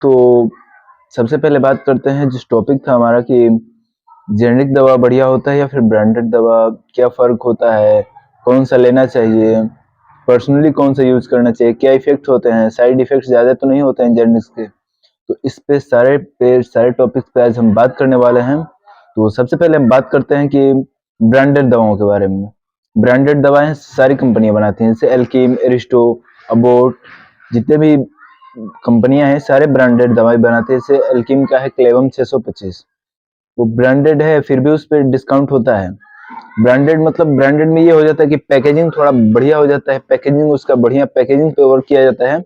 तो सबसे पहले बात करते हैं जिस टॉपिक था हमारा कि जेनेरिक दवा बढ़िया होता है या फिर ब्रांडेड दवा, क्या फ़र्क होता है, कौन सा लेना चाहिए, पर्सनली कौन सा यूज़ करना चाहिए, क्या इफ़ेक्ट होते हैं, साइड इफ़ेक्ट्स ज़्यादा तो नहीं होते हैं जेनेरिक्स के। तो इस पे सारे टॉपिक्स पे आज हम बात करने वाले हैं। तो सबसे पहले हम बात करते हैं कि ब्रांडेड दवाओं के बारे में। ब्रांडेड दवाएं सारी कंपनियां बनाती हैं, जैसे एल्कीम, एरिस्टो, अबोट, जितने भी कंपनियां हैं सारे ब्रांडेड दवाएं बनाते हैं। जैसे एल्कीम का है क्लेवम 625, वो ब्रांडेड है फिर भी उस पर डिस्काउंट होता है। ब्रांडेड मतलब ब्रांडेड में ये हो जाता है कि पैकेजिंग थोड़ा बढ़िया हो जाता है, पैकेजिंग उसका बढ़िया पैकेजिंग पे वर्क किया जाता है।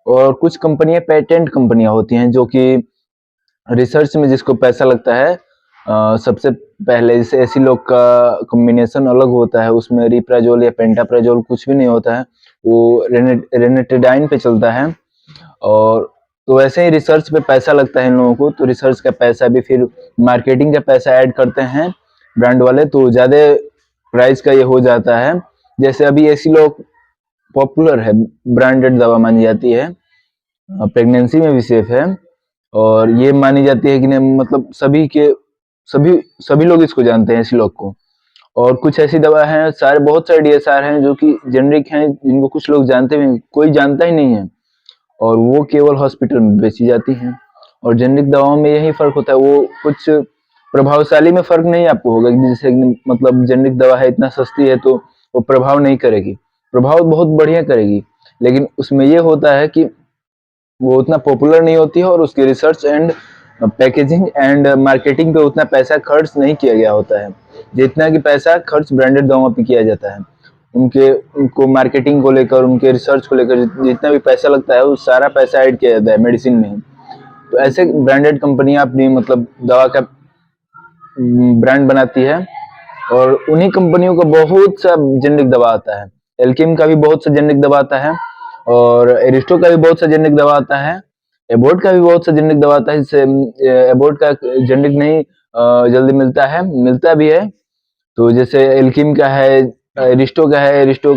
और कुछ कंपनियां पेटेंट कंपनियां होती हैं जो कि रिसर्च में जिसको पैसा लगता है। सबसे पहले जैसे एसी लोग का कॉम्बिनेशन अलग होता है, उसमें रिप्राजोल या पेंटाप्राजोल कुछ भी नहीं होता है, वो रेनेटिडाइन पे चलता है। और तो वैसे ही रिसर्च पे पैसा लगता है इन लोगों को, तो रिसर्च का पैसा भी फिर मार्केटिंग का पैसा ऐड करते हैं ब्रांड वाले, तो ज़्यादा प्राइस का ये हो जाता है। जैसे अभी एसी लोग पॉपुलर है, ब्रांडेड दवा मानी जाती है, प्रेगनेंसी में भी सेफ है। और ये मानी जाती है कि नहीं, मतलब सभी सभी लोग इसको जानते हैं ऐसे लोग को। और कुछ ऐसी दवा हैं, सारे बहुत सारे डीएसआर हैं जो कि जेनरिक हैं, जिनको कुछ लोग जानते भी कोई जानता ही नहीं है, और वो केवल हॉस्पिटल में बेची जाती हैं। और जेनरिक दवाओं में यही फर्क होता है, वो कुछ प्रभावशाली में फर्क नहीं आपको होगा कि जैसे मतलब जेनरिक दवा है इतना सस्ती है तो वो प्रभाव नहीं करेगी, प्रभाव बहुत बढ़िया करेगी। लेकिन उसमें ये होता है कि वो उतना पॉपुलर नहीं होती है और उसकी research and packaging and marketing पे उतना पैसा खर्च नहीं किया गया होता है जितना कि पैसा खर्च ब्रांडेड दवाओं पे किया जाता है। उनके उनको मार्केटिंग को लेकर, उनके रिसर्च को लेकर जितना भी पैसा लगता है वो सारा पैसा ऐड किया जाता है मेडिसिन में ही। तो ऐसे ब्रांडेड कंपनियां अपनी मतलब दवा का ब्रांड बनाती है, और उन्हीं कंपनियों का बहुत सा जेनरिक दवा आता है। एल्किम का भी बहुत सा जेनरिक दवा आता है, और एरिस्टो का भी बहुत सा जेनरिक दवा आता है, एबोट का भी बहुत सा जेनरिक दवा आता है। जिससे एबोट का जेनरिक नहीं जल्दी मिलता है, मिलता भी है। तो जैसे एल्किम का है, एरिस्टो का है, एरिस्टो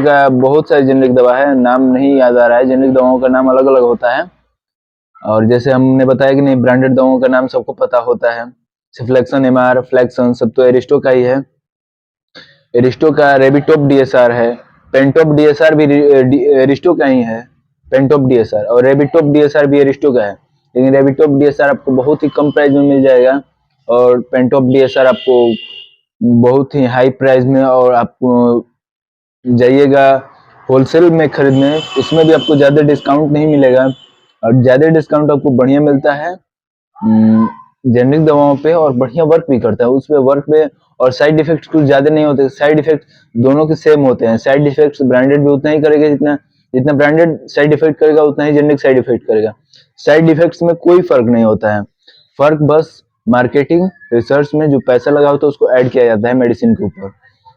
का बहुत सारे जेनरिक दवा है, नाम नहीं याद आ रहा है, जेनरिक दवाओं का नाम अलग अलग होता है। और जैसे हमने बताया कि नहीं, ब्रांडेड दवाओं का नाम सबको पता होता है, सिफ्लेक्सन, एमआर, फ्लेक्सन, सब तो एरिस्टो का ही है। एरिस्टो का रेबिटोप डीएसआर है, पेंटोप डीएसआर भी एरिस्टो का ही है, पेंटोप डीएसआर, और रेबिटोप डीएसआर भी एरिस्टो का है। लेकिन रेबिटोप डीएसआर आपको बहुत ही कम प्राइस में मिल जाएगा, और पेंटोप डीएसआर आपको बहुत ही हाई प्राइस में, और आपको जाइएगा होलसेल में खरीदने, उसमें भी आपको ज़्यादा डिस्काउंट नहीं मिलेगा। और ज़्यादा डिस्काउंट आपको बढ़िया मिलता है जेनरिक दवाओं पे, और बढ़िया वर्क भी करता है उस पे, वर्क पे। और साइड इफेक्ट्स कुछ ज़्यादा नहीं होते, साइड इफेक्ट दोनों के सेम होते हैं। साइड इफेक्ट्स ब्रांडेड भी उतना ही करेगा, जितना जितना ब्रांडेड साइड इफेक्ट करेगा उतना ही जेनरिक साइड इफेक्ट करेगा। साइड इफेक्ट्स में कोई फर्क नहीं होता है, फर्क बस मार्केटिंग रिसर्च में जो पैसा लगा होता है उसको ऐड किया जाता है मेडिसिन के ऊपर।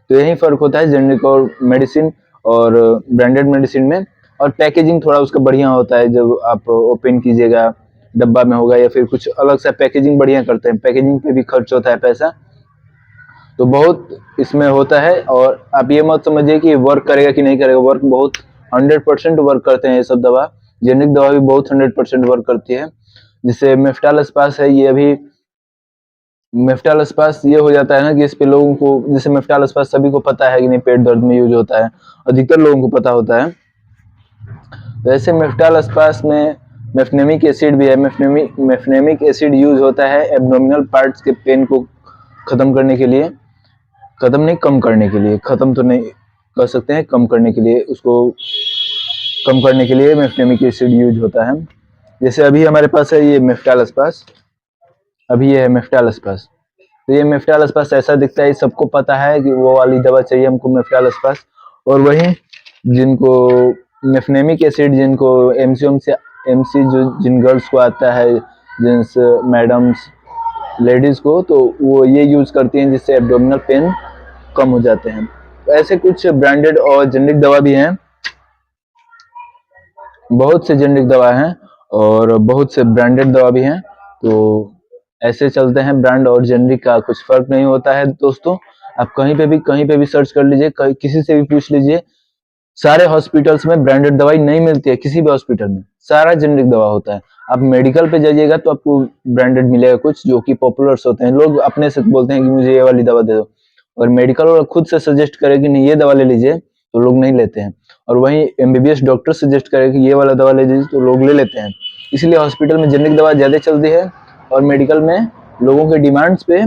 तो यही फर्क होता है जेनरिक और मेडिसिन और ब्रांडेड मेडिसिन में। और पैकेजिंग थोड़ा उसका बढ़िया होता है, जब आप ओपन कीजिएगा डब्बा में होगा या फिर कुछ अलग सा पैकेजिंग बढ़िया करते हैं, पैकेजिंग पे भी खर्च होता है पैसा, तो बहुत इसमें होता है। और आप ये मत समझिए कि वर्क करेगा कि नहीं करेगा, वर्क बहुत 100% वर्क करते हैं ये सब दवा। जेनरिक दवा भी बहुत 100% वर्क करती है। जैसे मेफ्टाल स्पास है, ये अभी मेफ्टाल स्पास ये हो जाता है ना कि इस पे लोगों को, जैसे मेफ्टाल स्पास सभी को पता है कि नहीं पेट दर्द में यूज होता है, अधिकतर लोगों को पता होता है। वैसे मेफ्टाल स्पास में मेफनेमिक एसिड भी है। मेफनेमिक एसिड यूज होता है एब्डोमिनल पार्ट्स के पेन को खत्म करने के लिए, खत्म नहीं कम करने के लिए, खत्म तो नहीं कर सकते हैं, कम करने के लिए, उसको कम करने के लिए मेफनेमिक एसिड यूज होता है। जैसे अभी हमारे पास है ये मेफ्टाल स्पास, अभी ये है मेफ्टाल स्पास। तो ये मेफ्टाल स्पास ऐसा दिखता है, सबको पता है कि वो वाली दवा चाहिए हमको, मेफ्टाल स्पास। और वही जिनको मेफनेमिक एसिड, जिनको एमसीएम से एमसी, जो जिन गर्ल्स को आता है, जिन्स मैडम्स लेडीज को, तो वो ये यूज करती हैं जिससे एब्डोमिनल पेन कम हो जाते हैं। तो ऐसे कुछ ब्रांडेड और जेनरिक दवा भी हैं, बहुत से जेनरिक दवा हैं और बहुत से ब्रांडेड दवा भी हैं। तो ऐसे चलते हैं, ब्रांड और जेनरिक का कुछ फर्क नहीं होता है दोस्तों। आप कहीं पे भी सर्च कर लीजिए, किसी से भी पूछ लीजिए, सारे हॉस्पिटल्स में ब्रांडेड दवाई नहीं मिलती है, किसी भी हॉस्पिटल में सारा जेनेरिक दवा होता है। आप मेडिकल पे जाइएगा तो आपको ब्रांडेड मिलेगा कुछ, जो कि पॉपुलर्स होते हैं, लोग अपने से बोलते हैं कि मुझे ये वाली दवा दे दो, और मेडिकल वाला खुद से सजेस्ट करे कि नहीं ये दवा ले लीजिए तो लोग नहीं लेते हैं, और वहीं एमबीबीएस डॉक्टर सजेस्ट करे कि ये वाला दवा ले लीजिए तो लोग ले लेते हैं। इसलिए हॉस्पिटल में जेनेरिक दवा ज़्यादा चलती है, और मेडिकल में लोगों के डिमांड्स पे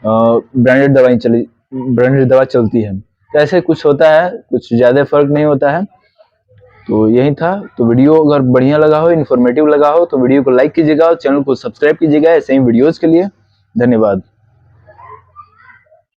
ब्रांडेड दवा चलती है। तो ऐसे कुछ होता है, कुछ ज़्यादा फर्क नहीं होता है। तो यही था। तो वीडियो अगर बढ़िया लगा हो, इन्फॉर्मेटिव लगा हो, तो वीडियो को लाइक कीजिएगा और चैनल को सब्सक्राइब कीजिएगा ऐसे ही वीडियोज़ के लिए। धन्यवाद।